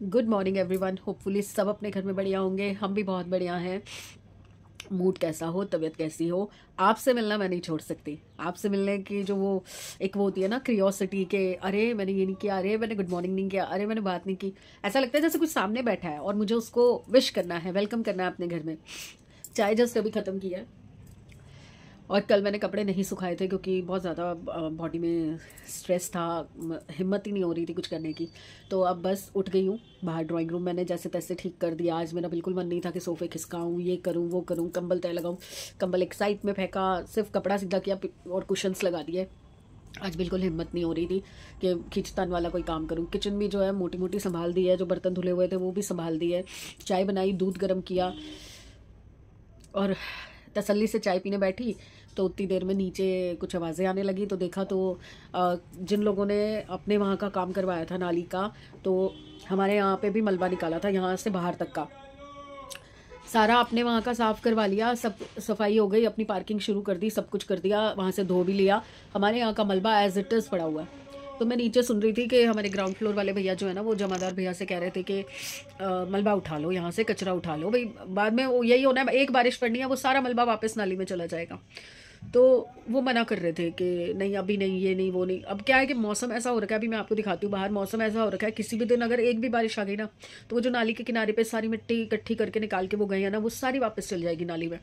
Good morning everyone. Hopefully सब अपने घर में बढ़िया होंगे, हम भी बहुत बढ़िया हैं। मूड कैसा हो, तबीयत कैसी हो, आपसे मिलना मैं नहीं छोड़ सकती। आपसे मिलने की जो वो एक वो होती है ना क्रियोसिटी के, अरे मैंने ये नहीं किया, अरे मैंने गुड मॉर्निंग नहीं किया, अरे मैंने बात नहीं की। ऐसा लगता है जैसे कुछ सामने बैठा है और मुझे उसको विश करना है, वेलकम करना है अपने घर में। चाय जस्ट अभी ख़त्म किया है। और कल मैंने कपड़े नहीं सुखाए थे क्योंकि बहुत ज़्यादा बॉडी में स्ट्रेस था, हिम्मत ही नहीं हो रही थी कुछ करने की। तो अब बस उठ गई हूँ। बाहर ड्राइंग रूम मैंने जैसे तैसे ठीक कर दिया। आज मेरा बिल्कुल मन नहीं था कि सोफ़े खिसकाऊँ, ये करूँ वो करूँ, कंबल तय लगाऊँ। कंबल एक साइड में फेंका, सिर्फ कपड़ा सीधा किया और कुशन्स लगा दिए। आज बिल्कुल हिम्मत नहीं हो रही थी कि खींचतान वाला कोई काम करूँ। किचन भी जो है मोटी मोटी संभाल दी है, जो बर्तन धुले हुए थे वो भी संभाल दिए। चाय बनाई, दूध गर्म किया और तसल्ली से चाय पीने बैठी। तो उतनी देर में नीचे कुछ आवाज़ें आने लगी, तो देखा तो जिन लोगों ने अपने वहाँ का काम करवाया था नाली का, तो हमारे यहाँ पे भी मलबा निकाला था, यहाँ से बाहर तक का सारा अपने वहाँ का साफ़ करवा लिया। सब सफाई हो गई, अपनी पार्किंग शुरू कर दी, सब कुछ कर दिया, वहाँ से धो भी लिया। हमारे यहाँ का मलबा एज इट इज़ पड़ा हुआ है। तो मैं नीचे सुन रही थी कि हमारे ग्राउंड फ्लोर वाले भैया जो है ना, वो जमादार भैया से कह रहे थे कि मलबा उठा लो, यहाँ से कचरा उठा लो भाई, बाद में वो यही होना है, एक बारिश पड़नी है वो सारा मलबा वापस नाली में चला जाएगा। तो वो मना कर रहे थे कि नहीं अभी नहीं, ये नहीं वो नहीं। अब क्या है कि मौसम ऐसा हो रखा है, अभी मैं आपको दिखाती हूँ बाहर मौसम ऐसा हो रखा है, किसी भी दिन अगर एक भी बारिश आ गई ना, तो वो जो नाली के किनारे पे सारी मिट्टी इकट्ठी करके निकाल के वो गए हैं ना, वो सारी वापस चल जाएगी नाली में।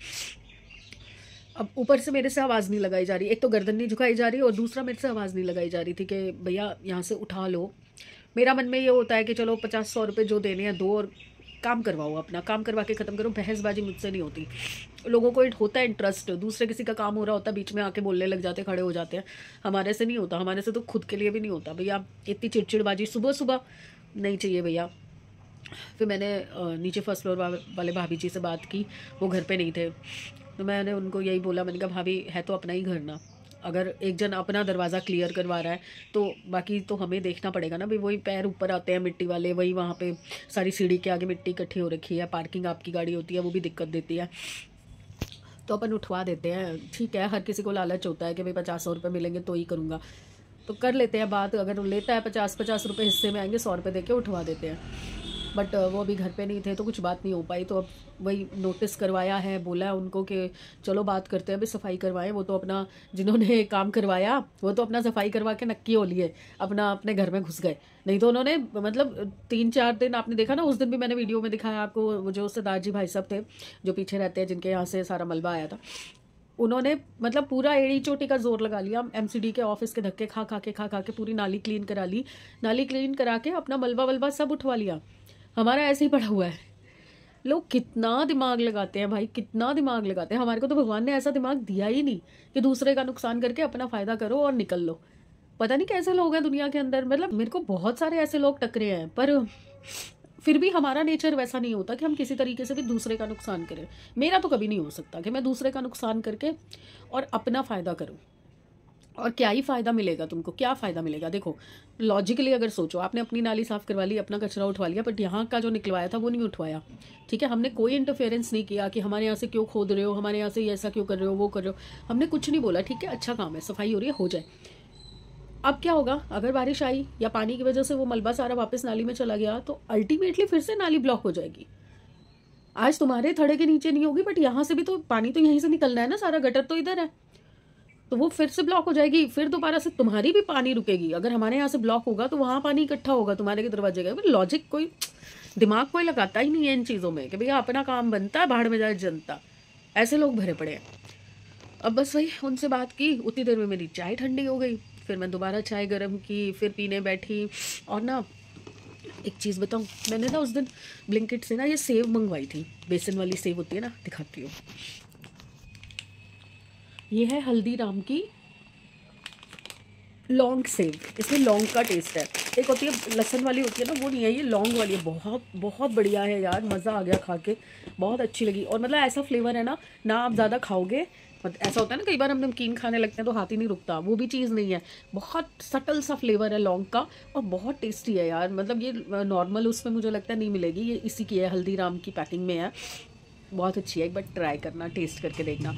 अब ऊपर से मेरे से आवाज़ नहीं लगाई जा रही, एक तो गर्दन नहीं झुकाई जा रही और दूसरा मेरे से आवाज़ नहीं लगाई जा रही थी कि भैया यहाँ से उठा लो। मेरा मन में ये होता है कि चलो 50-100 रुपये जो देने हैं दो और काम करवाओ, अपना काम करवा के ख़त्म करो। बहसबाजी मुझसे नहीं होती। लोगों को होता है इंटरेस्ट, दूसरे किसी का काम हो रहा होता है बीच में आके बोलने लग जाते, खड़े हो जाते हैं। हमारे से नहीं होता, हमारे से तो खुद के लिए भी नहीं होता भैया। इतनी चिड़चिड़बाजी सुबह सुबह नहीं चाहिए भैया। फिर मैंने नीचे फर्स्ट फ्लोर वाले भाभी जी से बात की, वो घर पे नहीं थे। तो मैंने उनको यही बोला, मैंने कहा भाभी है तो अपना ही घर ना, अगर एक जन अपना दरवाज़ा क्लियर करवा रहा है तो बाकी तो हमें देखना पड़ेगा ना भाई। वही पैर ऊपर आते हैं मिट्टी वाले, वही वहाँ पे सारी सीढ़ी के आगे मिट्टी इकट्ठी हो रखी है, पार्किंग आपकी गाड़ी होती है वो भी दिक्कत देती है। तो अपन उठवा देते हैं, ठीक है। हर किसी को लालच होता है कि भाई 50-100 रुपये मिलेंगे तो ही करूँगा, तो कर लेते हैं बात। अगर लेता है 50-50 रुपये हिस्से में आएंगे, 100 रुपये दे के उठवा देते हैं। बट वो अभी घर पे नहीं थे तो कुछ बात नहीं हो पाई। तो अब वही नोटिस करवाया है, बोला है उनको कि चलो बात करते हैं, अभी सफाई करवाएं। वो तो अपना जिन्होंने काम करवाया वो तो अपना सफाई करवा के नक्की हो लिए, अपना अपने घर में घुस गए। नहीं तो उन्होंने मतलब 3-4 दिन आपने देखा ना, उस दिन भी मैंने वीडियो में दिखाया आपको, वो जो सरदार जी भाई साहब थे जो पीछे रहते हैं, जिनके यहाँ से सारा मलबा आया था, उन्होंने मतलब पूरा एड़ी चोटी का जोर लगा लिया। एमसीडी के ऑफिस के धक्के खा खा के पूरी नाली क्लीन करा ली। नाली क्लीन करा के अपना मलबा वलबा सब उठवा लिया। हमारा ऐसे ही पड़ा हुआ है। लोग कितना दिमाग लगाते हैं भाई, कितना दिमाग लगाते हैं। हमारे को तो भगवान ने ऐसा दिमाग दिया ही नहीं कि दूसरे का नुकसान करके अपना फ़ायदा करो और निकल लो। पता नहीं कैसे लोग हैं दुनिया के अंदर। मतलब मेरे को बहुत सारे ऐसे लोग टकरे हैं, पर फिर भी हमारा नेचर वैसा नहीं होता कि हम किसी तरीके से भी दूसरे का नुकसान करें। मेरा तो कभी नहीं हो सकता कि मैं दूसरे का नुकसान करके और अपना फ़ायदा करूँ। और क्या ही फ़ायदा मिलेगा तुमको, क्या फ़ायदा मिलेगा? देखो लॉजिकली अगर सोचो, आपने अपनी नाली साफ़ करवा ली, अपना कचरा उठवा लिया, बट यहाँ का जो निकलवाया था वो नहीं उठवाया। ठीक है, हमने कोई इंटरफेरेंस नहीं किया कि हमारे यहाँ से क्यों खोद रहे हो, हमारे यहाँ से ये ऐसा क्यों कर रहे हो, वो कर रहे हो। हमने कुछ नहीं बोला, ठीक है अच्छा काम है, सफाई हो रही है, हो जाए। अब क्या होगा अगर बारिश आई या पानी की वजह से वो मलबा सारा वापस नाली में चला गया, तो अल्टीमेटली फिर से नाली ब्लॉक हो जाएगी। आज तुम्हारे थड़े के नीचे नहीं होगी, बट यहाँ से भी तो पानी तो यहीं से निकलना है ना, सारा गटर तो इधर है, तो वो फिर से ब्लॉक हो जाएगी। फिर दोबारा से तुम्हारी भी पानी रुकेगी। अगर हमारे यहाँ से ब्लॉक होगा तो वहाँ पानी इकट्ठा होगा तुम्हारे के दरवाजे का। लॉजिक कोई, दिमाग कोई लगाता ही नहीं है इन चीज़ों में कि भैया अपना काम बनता है, बाहर में जाए जनता। ऐसे लोग भरे पड़े हैं। अब बस वही उनसे बात की, उतनी देर में मेरी चाय ठंडी हो गई। फिर मैं दोबारा चाय गर्म की, फिर पीने बैठी। और ना एक चीज़ बताऊँ, मैंने ना उस दिन ब्लिंकिट से ना ये सेव मंगवाई थी, बेसन वाली सेव होती है ना, दिखाती हूँ। ये है हल्दीराम की लौंग सेव, इसमें लौंग का टेस्ट है। एक होती है लहसुन वाली होती है ना, वो नहीं है, ये लौंग वाली है। बहुत बहुत बढ़िया है यार, मज़ा आ गया खा के, बहुत अच्छी लगी। और मतलब ऐसा फ्लेवर है ना, ना आप ज़्यादा खाओगे। मतलब ऐसा होता है ना कई बार हम नमकीन खाने लगते हैं तो हाथ ही नहीं रुकता, वो भी चीज़ नहीं है। बहुत सटल सा फ्लेवर है लौंग का और बहुत टेस्टी है यार। मतलब ये नॉर्मल उसमें मुझे लगता है नहीं मिलेगी, ये इसी की है, हल्दीराम की पैकिंग में है। बहुत अच्छी है, एक बार ट्राई करना, टेस्ट करके देखना।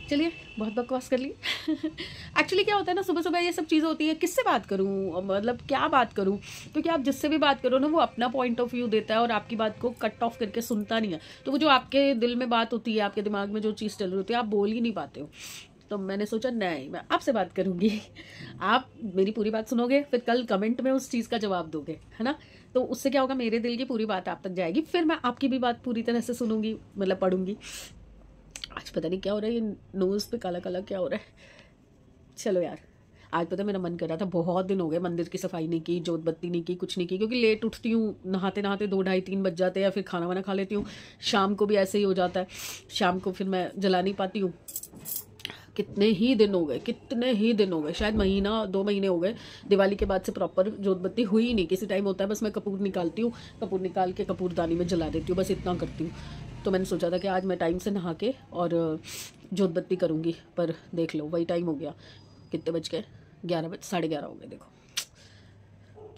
चलिए बहुत बकवास कर ली। एक्चुअली क्या होता है ना, सुबह सुबह ये सब चीज़ें होती है, किससे बात करूँ, मतलब क्या बात करूँ, क्योंकि आप जिससे भी बात करो ना वो अपना पॉइंट ऑफ व्यू देता है और आपकी बात को कट ऑफ करके सुनता नहीं है। तो वो जो आपके दिल में बात होती है, आपके दिमाग में जो चीज़ चल रही होती है, आप बोल ही नहीं पाते हो। तो मैंने सोचा नहीं, मैं आपसे बात करूँगी, आप मेरी पूरी बात सुनोगे, फिर कल कमेंट में उस चीज़ का जवाब दोगे, है ना। तो उससे क्या होगा, मेरे दिल की पूरी बात आप तक जाएगी, फिर मैं आपकी भी बात पूरी तरह से सुनूंगी, मतलब पढ़ूंगी। आज पता नहीं क्या हो रहा है, ये नोज़ पे काला काला क्या हो रहा है। चलो यार, आज पता मेरा मन कर रहा था, बहुत दिन हो गए मंदिर की सफाई नहीं की, जोत बत्ती नहीं की, कुछ नहीं की, क्योंकि लेट उठती हूँ, नहाते नहाते 2 ढाई 3 बज जाते हैं, फिर खाना वाना खा लेती हूँ, शाम को भी ऐसे ही हो जाता है, शाम को फिर मैं जला नहीं पाती हूँ। कितने ही दिन हो गए, शायद महीना 2 महीने हो गए, दिवाली के बाद से प्रॉपर जोत बत्ती हुई ही नहीं। किसी टाइम होता है बस मैं कपूर निकालती हूँ, कपूर निकाल के कपूरदानी में जला देती हूँ, बस इतना करती हूँ। तो मैंने सोचा था कि आज मैं टाइम से नहा के और जोत बत्ती करूँगी, पर देख लो वही टाइम हो गया। कितने बज गए, 11:30 हो गए। देखो,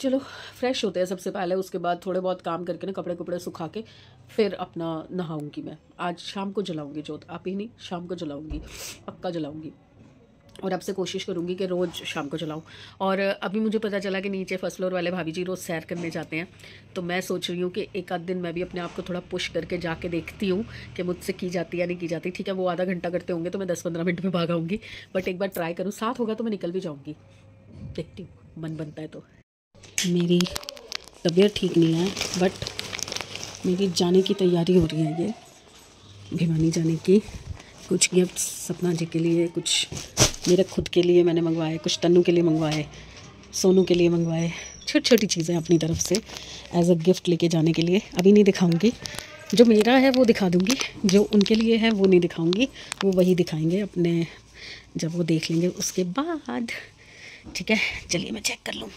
चलो फ्रेश होते हैं सबसे पहले, उसके बाद थोड़े बहुत काम करके ना, कपड़े कपड़े सुखा के फिर अपना नहाऊंगी। मैं आज शाम को जलाऊंगी जोत, आप ही नहीं, शाम को जलाऊंगी, पक्का जलाऊंगी। और अब से कोशिश करूंगी कि रोज़ शाम को जलाऊं। और अभी मुझे पता चला कि नीचे फर्स्ट फ्लोर वाले भाभी जी रोज़ सैर करने जाते हैं, तो मैं सोच रही हूँ कि एक आध दिन मैं भी अपने आप को थोड़ा पुश करके जाके देखती हूँ कि मुझसे की जाती है या नहीं की जाती। ठीक है, वो आधा घंटा करते होंगे तो मैं 10-15 मिनट में भाग आऊँगी, बट एक बार ट्राई करूँ, साथ होगा तो मैं निकल भी जाऊँगी, देखती हूँ मन बनता है तो। मेरी तबीयत ठीक नहीं है, बट मेरी जाने की तैयारी हो रही है, ये भिवानी जाने की। कुछ गिफ्ट सपना जी के लिए, कुछ मेरे खुद के लिए मैंने मंगवाए, कुछ तन्नू के लिए मंगवाए, सोनू के लिए मंगवाए, छोटी छोटी चीज़ें अपनी तरफ से एज अ गिफ्ट लेके जाने के लिए। अभी नहीं दिखाऊंगी, जो मेरा है वो दिखा दूंगी, जो उनके लिए है वो नहीं दिखाऊंगी, वो वही दिखाएंगे अपने, जब वो देख लेंगे उसके बाद। ठीक है, चलिए मैं चेक कर लूँ।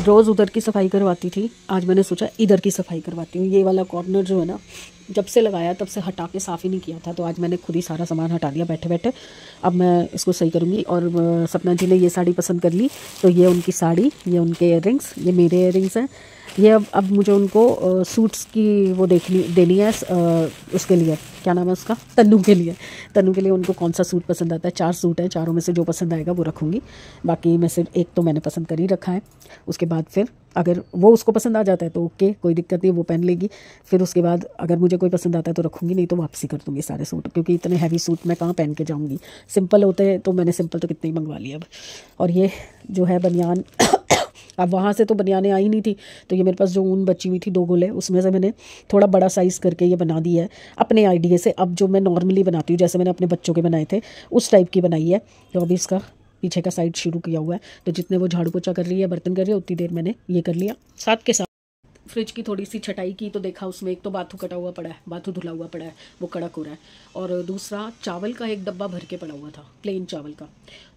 रोज़ उधर की सफाई करवाती थी, आज मैंने सोचा इधर की सफाई करवाती हूँ। ये वाला कॉर्नर जो है ना, जब से लगाया तब से हटा के साफ़ ही नहीं किया था, तो आज मैंने खुद ही सारा सामान हटा दिया बैठे बैठे। अब मैं इसको सही करूँगी। और सपना जी ने ये साड़ी पसंद कर ली, तो ये उनकी साड़ी, ये उनके इयररिंग्स, ये मेरे इयररिंग्स हैं। ये अब मुझे उनको सूट्स की वो देनी है, उसके लिए क्या नाम है उसका, तन्नू के लिए उनको कौन सा सूट पसंद आता है। 4 सूट हैं, चारों में से जो पसंद आएगा वो रखूँगी, बाकी में से एक तो मैंने पसंद कर ही रखा है। उसके बाद फिर अगर वो उसको पसंद आ जाता है तो ओके, कोई दिक्कत नहीं, वो पहन लेगी। फिर उसके बाद अगर मुझे कोई पसंद आता है तो रखूँगी, नहीं तो वापसी कर दूँगी सारे सूट, क्योंकि इतने हैवी सूट मैं कहाँ पहन के जाऊँगी। सिंपल होते हैं तो मैंने सिंपल तो कितने ही मंगवा लिए अब। और ये जो है बनियान अब वहाँ से तो बनियानें आई नहीं थी, तो ये मेरे पास जो ऊन बची हुई थी 2 गोले, उसमें से मैंने थोड़ा बड़ा साइज़ करके ये बना दी है अपने आइडिया से। अब जो मैं नॉर्मली बनाती हूँ, जैसे मैंने अपने बच्चों के बनाए थे उस टाइप की बनाई है। तो अभी इसका पीछे का साइड शुरू किया हुआ है, तो जितने वो झाड़ू पोछा कर रही है, बर्तन कर रही है, उतनी देर मैंने ये कर लिया। साथ के साथ फ्रिज की थोड़ी सी छटाई की, तो देखा उसमें एक तो बाथू कटा हुआ पड़ा है, बाथू धुला हुआ पड़ा है, वो कड़क हो रहा है। और दूसरा चावल का एक डब्बा भर के पड़ा हुआ था, प्लेन चावल का,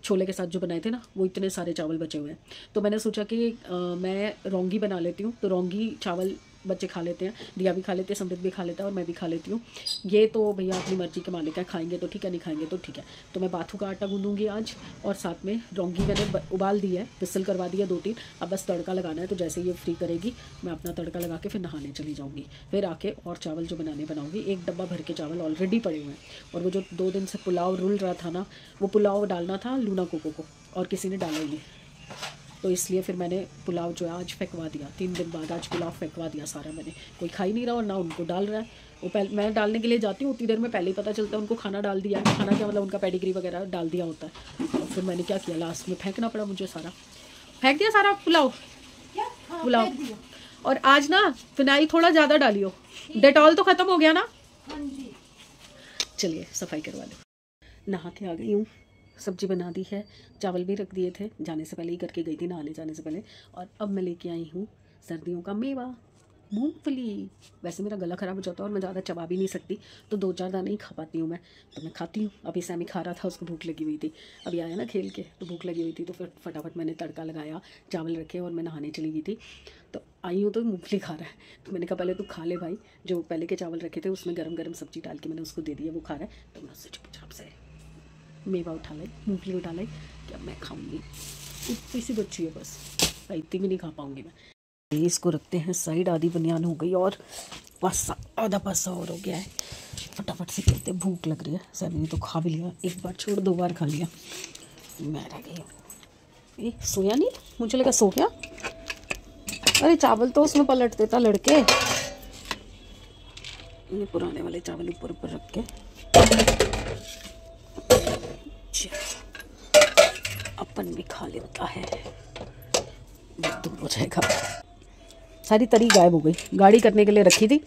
छोले के साथ जो बनाए थे ना, वो इतने सारे चावल बचे हुए हैं। तो मैंने सोचा कि मैं रौंगी बना लेती हूँ, तो रौंगी चावल बच्चे खा लेते हैं, दिया भी खा लेते हैं, समृद्ध भी खा लेता है और मैं भी खा लेती हूँ। ये तो भैया अपनी मर्जी के मालिक है, खाएंगे तो ठीक है, नहीं खाएंगे तो ठीक है। तो मैं बाथू का आटा गूंदूंगी आज, और साथ में रौंगी मैंने उबाल दी है, विसल करवा दिया 2-3, अब बस तड़का लगाना है। तो जैसे ये फ्री करेगी मैं अपना तड़का लगा के फिर नहाने चली जाऊँगी, फिर आके और चावल जो बनाऊँगी। एक डब्बा भर के चावल ऑलरेडी पड़े हुए हैं, और वो जो 2 दिन से पुलाव रुल रहा था ना, वो पुलाव डालना था लूना कोको को, और किसी ने डाला ही नहीं, तो इसलिए फिर मैंने पुलाव जो है आज फेंकवा दिया। 3 दिन बाद आज पुलाव फेंकवा दिया सारा मैंने, कोई खा ही नहीं रहा और ना उनको डाल रहा है। वो पहले मैं डालने के लिए जाती हूँ, उतनी देर में पहले ही पता चलता है उनको खाना डाल दिया। खाना क्या मतलब, उनका पेडिग्री वगैरह डाल दिया होता है। और फिर मैंने क्या किया, लास्ट में फेंकना पड़ा मुझे, सारा फेंक दिया सारा पुलाव। और आज ना फिनाइल थोड़ा ज़्यादा डालियो, डेटॉल तो ख़त्म हो गया ना। चलिए सफाई करवा लो। नहा के आ गई हूँ, सब्जी बना दी है, चावल भी रख दिए थे, जाने से पहले ही करके गई थी, नहाने जाने से पहले। और अब मैं लेके आई हूँ सर्दियों का मेवा, मूंगफली। वैसे मेरा गला ख़राब हो जाता है और मैं ज़्यादा चबा भी नहीं सकती, तो 2-4 दाने ही खा पाती हूँ मैं, तो मैं खाती हूँ। अभी सैमी खा रहा था, उसको भूख लगी हुई थी, अभी आया ना खेल के तो भूख लगी हुई थी, तो फिर फटाफट मैंने तड़का लगाया, चावल रखे और मैं नहाने चली गई थी। तो आई हूँ तो मूंगफली खा रहा है, तो मैंने कहा पहले तू खा ले भाई। जो पहले के चावल रखे थे उसमें गरम गरम सब्जी डाल के मैंने उसको दे दिया, वो खा रहा है। तो मैं उससे चुपचाप से मेवा उठा लाई, मूंगफली उठा लाई कि अब मैं खाऊंगी। इतनी सी बच्ची है बस, इतनी भी नहीं खा पाऊंगी मैं। इसको रखते हैं साइड, आधी बनियान हो गई और पासा, आधा पासा और हो गया है। फटाफट से करते, भूख लग रही है। सभी ने तो खा भी लिया, एक बार छोड़ 2 बार खा लिया, मैं रह गई हूँ। ये सोया नहीं, मुझे लगा सो गया। अरे चावल तो उसमें पलट देता लड़के। ये पुराने वाले चावल ऊपर ऊपर रख के अपन भी खा लेता है, दूर हो जाएगा। सारी तरी गायब हो गई, गाड़ी करने के लिए रखी थी,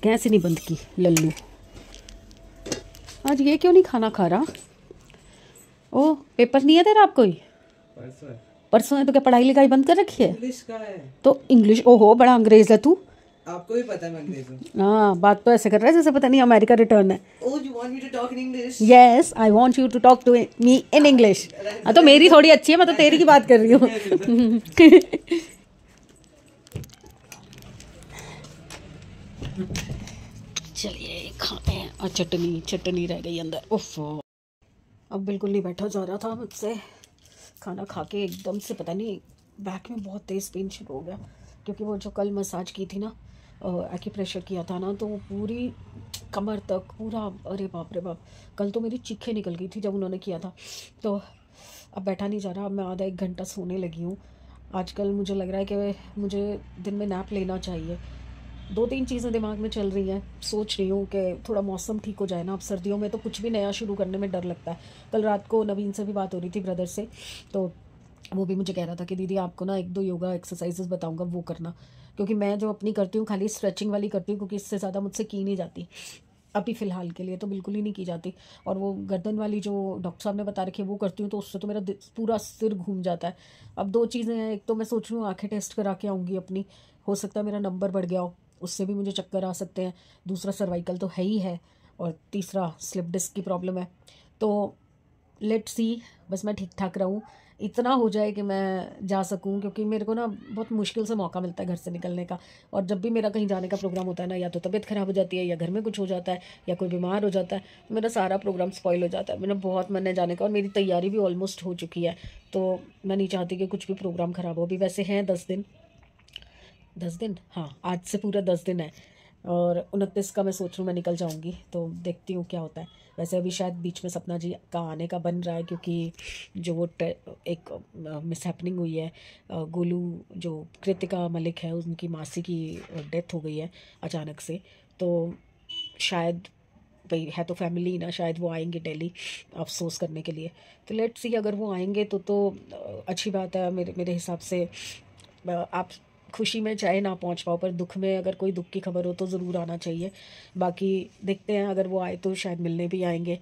गैस ही नहीं बंद की लल्लू। आज ये क्यों नहीं खाना खा रहा? ओ पेपर नहीं है तेरा? आप कोई परसों है तो क्या पढ़ाई लिखाई बंद कर रखी है? इंग्लिश का है तो इंग्लिश, ओहो बड़ा अंग्रेज है तू। आपको भी पता है मैं अंग्रेज हूँ। हाँ, बात तो ऐसे कर रहा है जैसे पता नहीं अमेरिका रिटर्न है। Oh, you want me to talk in English? Yes, I want you to talk to me in English. हाँ तो मेरी थोड़ी अच्छी है, मैं तो तेरी की बात कर रही हूँ। चलिए खाते हैं। और चटनी रह गई अंदर, उफ। अब बिल्कुल नहीं बैठा जा रहा था मुझसे। खाना खा के एकदम से पता नहीं बैक में बहुत तेज़ पेन शुरू हो गया, क्योंकि वो जो कल मसाज की थी ना, एक्यूप्रेशर किया था ना, तो वो पूरी कमर तक पूरा, अरे बाप रे बाप, कल तो मेरी चीखें निकल गई थी जब उन्होंने किया था। तो अब बैठा नहीं जा रहा। अब मैं आधा 1 घंटा सोने लगी हूँ। आजकल मुझे लग रहा है कि मुझे दिन में नैप लेना चाहिए। 2-3 चीज़ें दिमाग में चल रही हैं। सोच रही हूँ कि थोड़ा मौसम ठीक हो जाए ना। अब सर्दियों में तो कुछ भी नया शुरू करने में डर लगता है। कल रात को नवीन से भी बात हो रही थी, ब्रदर से, तो वो भी मुझे कह रहा था कि दीदी आपको ना 1-2 योगा एक्सरसाइजेस बताऊंगा, वो करना। क्योंकि मैं जो अपनी करती हूँ खाली स्ट्रेचिंग वाली करती हूँ, क्योंकि इससे ज़्यादा मुझसे की नहीं जाती अभी फ़िलहाल के लिए, तो बिल्कुल ही नहीं की जाती। और वो गर्दन वाली जो डॉक्टर साहब ने बता रखी है वो करती हूँ, तो उससे तो मेरा पूरा सिर घूम जाता है। अब 2 चीज़ें हैं, एक तो मैं सोच रही हूँ आँखें टेस्ट करा के आऊँगी अपनी, हो सकता है मेरा नंबर बढ़ गया हो, उससे भी मुझे चक्कर आ सकते हैं। दूसरा सर्वाइकल तो है ही है, और तीसरा स्लिप डिस्क की प्रॉब्लम है। तो लेट्स सी, बस मैं ठीक ठाक रहूँ, इतना हो जाए कि मैं जा सकूँ, क्योंकि मेरे को ना बहुत मुश्किल से मौका मिलता है घर से निकलने का। और जब भी मेरा कहीं जाने का प्रोग्राम होता है ना, या तो तबीयत ख़राब हो जाती है, या घर में कुछ हो जाता है, या कोई बीमार हो जाता है, तो मेरा सारा प्रोग्राम स्पॉइल हो जाता है। मेरा बहुत मन है जाने का, और मेरी तैयारी भी ऑलमोस्ट हो चुकी है, तो मैं नहीं चाहती कि कुछ भी प्रोग्राम ख़राब हो। अभी वैसे हैं 10 दिन, हाँ आज से पूरा 10 दिन है, और 29 का मैं सोच रही हूँ मैं निकल जाऊँगी, तो देखती हूँ क्या होता है। वैसे अभी शायद बीच में सपना जी का आने का बन रहा है, क्योंकि जो वो एक मिसहैपनिंग हुई है, गोलू जो कृतिका मलिक है, उनकी मासी की डेथ हो गई है अचानक से, तो शायद भाई है तो फैमिली ना, शायद वो आएंगे दिल्ली अफसोस करने के लिए। तो लेट्स सी, अगर वो आएंगे तो अच्छी बात है मेरे हिसाब से। आप खुशी में चाहे ना पहुंच पाओ, पर दुख में अगर कोई दुख की खबर हो तो ज़रूर आना चाहिए। बाकी देखते हैं, अगर वो आए तो शायद मिलने भी आएंगे,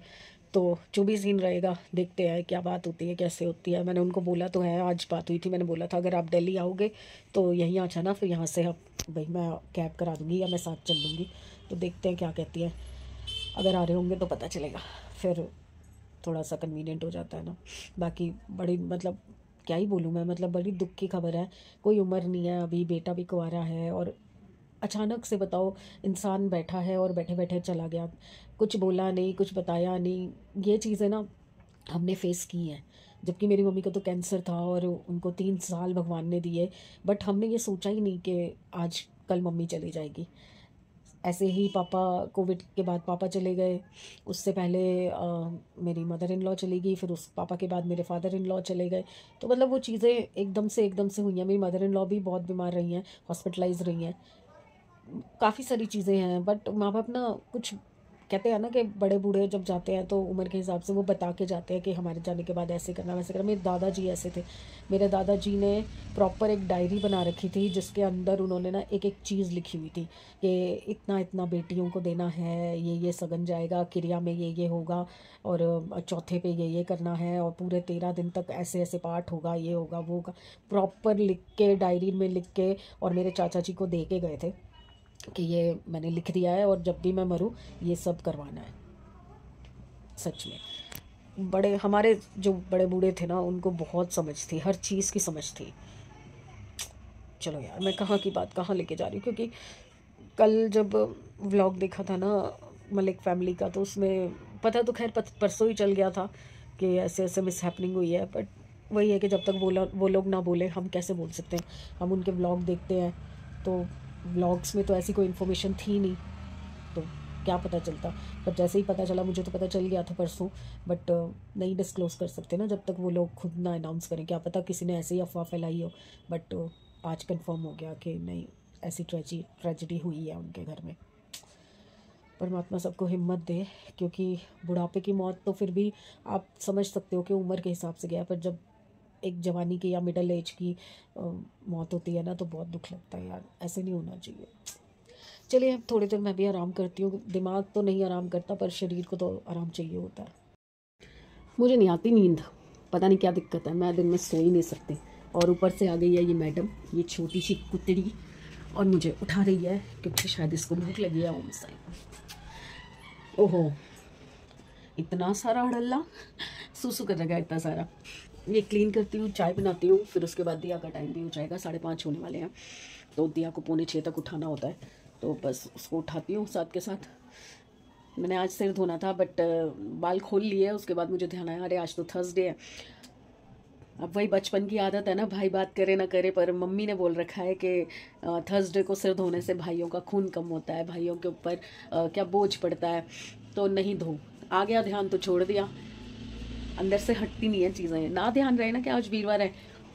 तो जो भी सीन रहेगा देखते हैं क्या बात होती है, कैसे होती है। मैंने उनको बोला तो है, आज बात हुई थी, मैंने बोला था अगर आप दिल्ली आओगे तो यहीं आ जाना, फिर यहाँ से आप भाई मैं कैब करा दूँगी या मैं साथ चल लूँगी। तो देखते हैं क्या कहती है, अगर आ रहे होंगे तो पता चलेगा, फिर थोड़ा सा कन्वीनियंट हो जाता है ना। बाकी बड़ी मतलब क्या ही बोलूँ मैं, मतलब बड़ी दुख की खबर है। कोई उम्र नहीं है अभी, बेटा भी कुंवारा है, और अचानक से बताओ इंसान बैठा है और बैठे बैठे चला गया, कुछ बोला नहीं, कुछ बताया नहीं। ये चीज़ें ना हमने फेस की हैं। जबकि मेरी मम्मी को तो कैंसर था और उनको 3 साल भगवान ने दिए, बट हमने ये सोचा ही नहीं कि आज कल मम्मी चली जाएगी। ऐसे ही पापा, कोविड के बाद पापा चले गए, उससे पहले मेरी मदर इन लॉ चली गई, फिर उस पापा के बाद मेरे फादर इन लॉ चले गए। तो मतलब वो चीज़ें एकदम से हुई हैं। मेरी मदर इन लॉ भी बहुत बीमार रही हैं, हॉस्पिटलाइज रही हैं, काफ़ी सारी चीज़ें हैं। बट माँ बाप ना, कुछ कहते हैं ना कि बड़े बूढ़े जब जाते हैं तो उम्र के हिसाब से वो बता के जाते हैं कि हमारे जाने के बाद ऐसे करना वैसे करना। मेरे दादाजी ऐसे थे। मेरे दादाजी ने प्रॉपर एक डायरी बना रखी थी, जिसके अंदर उन्होंने ना एक एक चीज़ लिखी हुई थी कि इतना इतना बेटियों को देना है, ये सगन जाएगा, क्रिया में ये होगा, और चौथे पे ये करना है, और पूरे 13 दिन तक ऐसे ऐसे पाठ होगा, ये होगा वो होगा। प्रॉपर लिख के, डायरी में लिख के, और मेरे चाचा जी को दे के गए थे कि ये मैंने लिख दिया है, और जब भी मैं मरूँ ये सब करवाना है। सच में बड़े हमारे जो बड़े बूढ़े थे ना, उनको बहुत समझ थी, हर चीज़ की समझ थी। चलो यार, मैं कहाँ की बात कहाँ लेके जा रही हूँ, क्योंकि कल जब व्लॉग देखा था ना मलिक फैमिली का, तो उसमें पता तो खैर परसों ही चल गया था कि ऐसे ऐसे मिस हैपनिंग हुई है। बट वही है कि जब तक वो लोग ना बोले, हम कैसे बोल सकते हैं। हम उनके व्लॉग देखते हैं तो व्लॉग्स में तो ऐसी कोई इन्फॉर्मेशन थी नहीं, तो क्या पता चलता। पर जैसे ही पता चला, मुझे तो पता चल गया था परसों, बट नहीं डिस्क्लोज कर सकते ना जब तक वो लोग खुद ना अनाउंस करें। क्या पता किसी ने ऐसे ही अफवाह फैलाई हो, बट आज कंफर्म हो गया कि नहीं, ऐसी ट्रेजिडी हुई है उनके घर में। परमात्मा सबको हिम्मत दे, क्योंकि बुढ़ापे की मौत तो फिर भी आप समझ सकते हो कि उम्र के हिसाब से गया, पर जब एक जवानी की या मिडिल एज की मौत होती है ना, तो बहुत दुख लगता है यार, ऐसे नहीं होना चाहिए। चलिए अब थोड़ी देर मैं भी आराम करती हूँ। दिमाग तो नहीं आराम करता, पर शरीर को तो आराम चाहिए होता है। मुझे नहीं आती नींद, पता नहीं क्या दिक्कत है, मैं दिन में सो ही नहीं सकती। और ऊपर से आ गई है ये मैडम, ये छोटी सी कुतड़ी, और मुझे उठा रही है क्योंकि शायद इसको भूख लगी है। ओम साई, ओहो इतना सारा हड़ल्ला, सूसू कर रखा है इतना सारा। ये क्लीन करती हूँ, चाय बनाती हूँ, फिर उसके बाद दिया का टाइम भी हो जाएगा, 5:30 होने वाले हैं। तो दिया को 5:45 तक उठाना होता है, तो बस उसको उठाती हूँ साथ के साथ। मैंने आज सिर धोना था, बट बाल खोल लिए, उसके बाद मुझे ध्यान आया अरे आज तो थर्सडे है। अब वही बचपन की आदत है ना, भाई बात करे ना करे, पर मम्मी ने बोल रखा है कि थर्सडे को सिर धोने से भाइयों का खून कम होता है, भाइयों के ऊपर क्या बोझ पड़ता है, तो नहीं धो। आ गया ध्यान तो छोड़ दिया, अंदर से हटती नहीं है चीज़ें। ना ध्यान रहे ना कि आज वीरवार है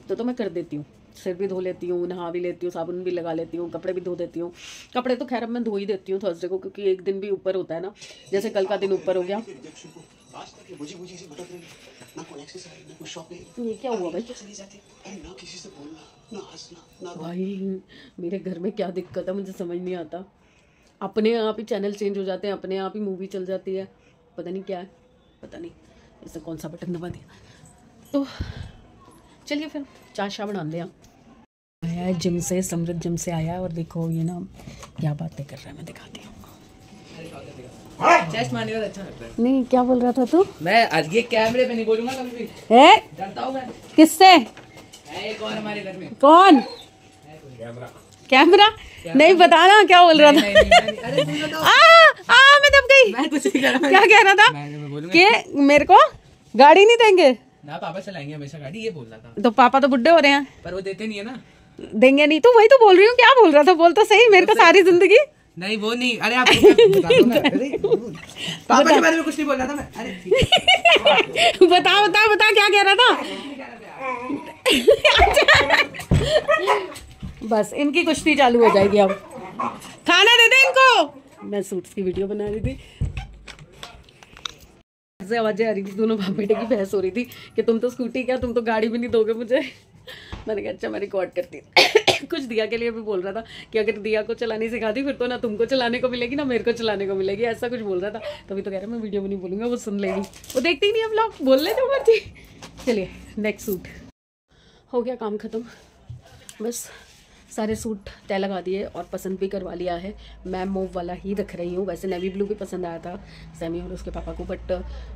तो मैं कर देती हूँ, सिर भी धो लेती हूँ, नहा भी लेती हूँ, साबुन भी लगा लेती हूँ, कपड़े भी धो देती हूँ। कपड़े तो खैर अब मैं धो ही देती हूँ थर्सडे को, क्योंकि एक दिन भी ऊपर होता है ना, जैसे कल का दिन ऊपर हो गया। ये क्या हुआ भाई? भाई मेरे घर में क्या दिक्कत है मुझे समझ नहीं आता, अपने आप ही चैनल चेंज हो जाते हैं, अपने आप ही मूवी चल जाती है, पता नहीं क्या है, पता नहीं इससे कौन सा बटन दबा दिया। तो चलिए फिर चाय शाह बना दें। आया है जिम से, समृद्ध जिम से आया है, और देखो ये ना क्या बातें कर रहा है, मैं दिखाती हूँ। चेस्ट मारने का अच्छा लगता है। नहीं क्या बोल रहा था तू? मैं आज ये कैमरे पे नहीं बोलूंगा कभी भी, डरता हूँ मैं। किससे? है एक और हमारे घर में। कौन? कैमरा नहीं बताना क्या बोल रहा था। मैं दब गई। मैं कुछ नहीं कर रहा। क्या कह रहा था कि मेरे को गाड़ी नहीं देंगे ना, पापा चलाएंगे हमेशा गाड़ी, ये बोल रहा था। तो पापा तो बुड्ढे हो रहे हैं, पर वो देते नहीं है ना, देंगे नहीं। तो वही तो बोल रही हूँ, क्या बोल रहा था, बोल तो सही। मेरे को सारी जिंदगी नहीं वो नहीं, अरे आपको मैं बता दूं ना, अरे पापा के बारे में कुछ नहीं बोल रहा था मैं। अरे बता क्या कह रहा था। बस इनकी कुश्ती चालू हो जाएगी अब। खाना दे दे इनको। मैं सूट्स की वीडियो बना रही थी, ऐसे आवाजें आ रही थी, दोनों बाप बेटे की बहस हो रही थी कि तुम तो स्कूटी क्या, तुम तो गाड़ी भी नहीं दोगे मुझे। मैंने कहा अच्छा मैं रिकॉर्ड करती हूँ। कुछ दिया के लिए भी बोल रहा था कि अगर दिया को चलानी सिखाती फिर तो ना तुमको चलाने को मिलेगी ना मेरे को चलाने को मिलेगी, ऐसा कुछ बोल रहा था। तभी तो कह रहा मैं वीडियो में नहीं बोलूँगा, वो सुन लेगी, वो देखती ही नहीं अब लोग, बोल ले जो मर्जी। चलिए नेक्स्ट सूट हो गया, काम ख़त्म। बस सारे सूट तय लगा दिए और पसंद भी करवा लिया है। मैं मूव वाला ही रख रही हूँ, वैसे नेवी ब्लू भी पसंद आया था सैमी और उसके पापा को, बट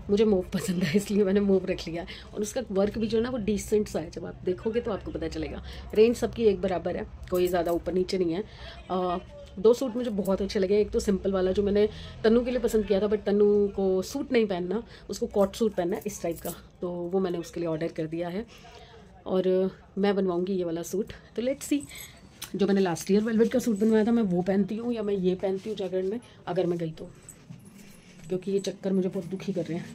मुझे मूव पसंद है इसलिए मैंने मूव रख लिया। और उसका वर्क भी जो है ना वो डिसेंट सा है, जब आप देखोगे तो आपको पता चलेगा। रेंज सबकी एक बराबर है, कोई ज़्यादा ऊपर नीचे नहीं है। 2 सूट मुझे बहुत अच्छे लगे। एक तो सिंपल वाला जो मैंने तन्नू के लिए पसंद किया था, बट तन्नू को सूट नहीं पहनना, उसको कॉट सूट पहनना है इस टाइप का, तो वो मैंने उसके लिए ऑर्डर कर दिया है और मैं बनवाऊँगी ये वाला सूट। तो लेट्स सी, जो मैंने लास्ट ईयर वेलवेट का सूट बनवाया था मैं वो पहनती हूँ या मैं ये पहनती हूँ जागरण में अगर मैं गई तो, क्योंकि ये चक्कर मुझे बहुत दुखी कर रहे हैं।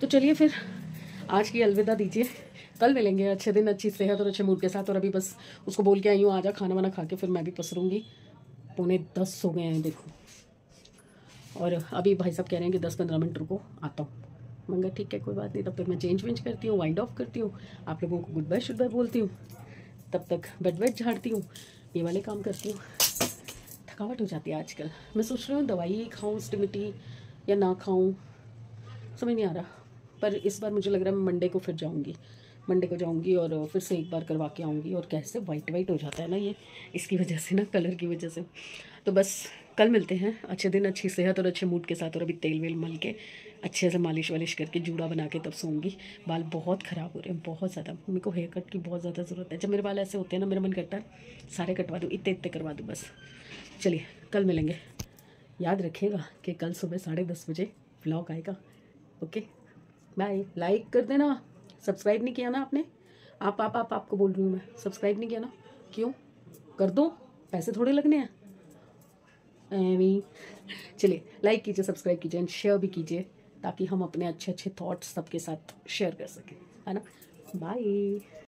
तो चलिए फिर आज की अलविदा दीजिए, कल मिलेंगे अच्छे दिन अच्छी सेहत और अच्छे मूड के साथ। और अभी बस उसको बोल के आई हूँ आजा खाना वाना खा के फिर मैं भी पसरूँगी। 9:45 हो गए हैं देखो, और अभी भाई साहब कह रहे हैं कि 10-15 मिनट रुको आता हूँ। मंगा ठीक है कोई बात नहीं, तब तक मैं चेंज वेंज करती हूँ, वाइंड ऑफ करती हूँ, आप लोगों को गुड बाय शुड बाय बोलती हूँ, तब तक बेड वेड झाड़ती हूँ, ये वाले काम करती हूँ। थकावट हो जाती है आजकल। मैं सोच रही हूँ दवाई खाऊँ स्टिमिटी या ना खाऊँ, समझ नहीं आ रहा। पर इस बार मुझे लग रहा है मैं मंडे को फिर जाऊँगी, मंडे को जाऊँगी और फिर से एक बार करवा के आऊँगी। और कैसे वाइट वाइट हो जाता है ना ये, इसकी वजह से ना, कलर की वजह से। तो बस कल मिलते हैं अच्छे दिन अच्छी सेहत और अच्छे मूड के साथ। और अभी तेल वेल मल के अच्छे से मालिश वालिश करके जूड़ा बना के तब सोऊंगी। बाल बहुत ख़राब हो रहे हैं, बहुत ज़्यादा। मेरे को हेयर कट की बहुत ज़्यादा ज़रूरत है। जब मेरे बाल ऐसे होते हैं ना मेरा मन करता है सारे कटवा दूँ, इतने इतने करवा दूँ बस। चलिए कल मिलेंगे, याद रखिएगा कि कल सुबह 10:30 बजे व्लॉग आएगा। Okay bye. लाइक कर देना, सब्सक्राइब नहीं किया ना आपने, आपको बोल रही हूँ मैं, सब्सक्राइब नहीं किया ना, क्यों कर दो, पैसे थोड़े लगने हैं। एवी चलिए, लाइक कीजिए, सब्सक्राइब कीजिए एंड शेयर भी कीजिए, ताकि हम अपने अच्छे अच्छे थॉट्स सबके साथ शेयर कर सकें, है ना। बाय।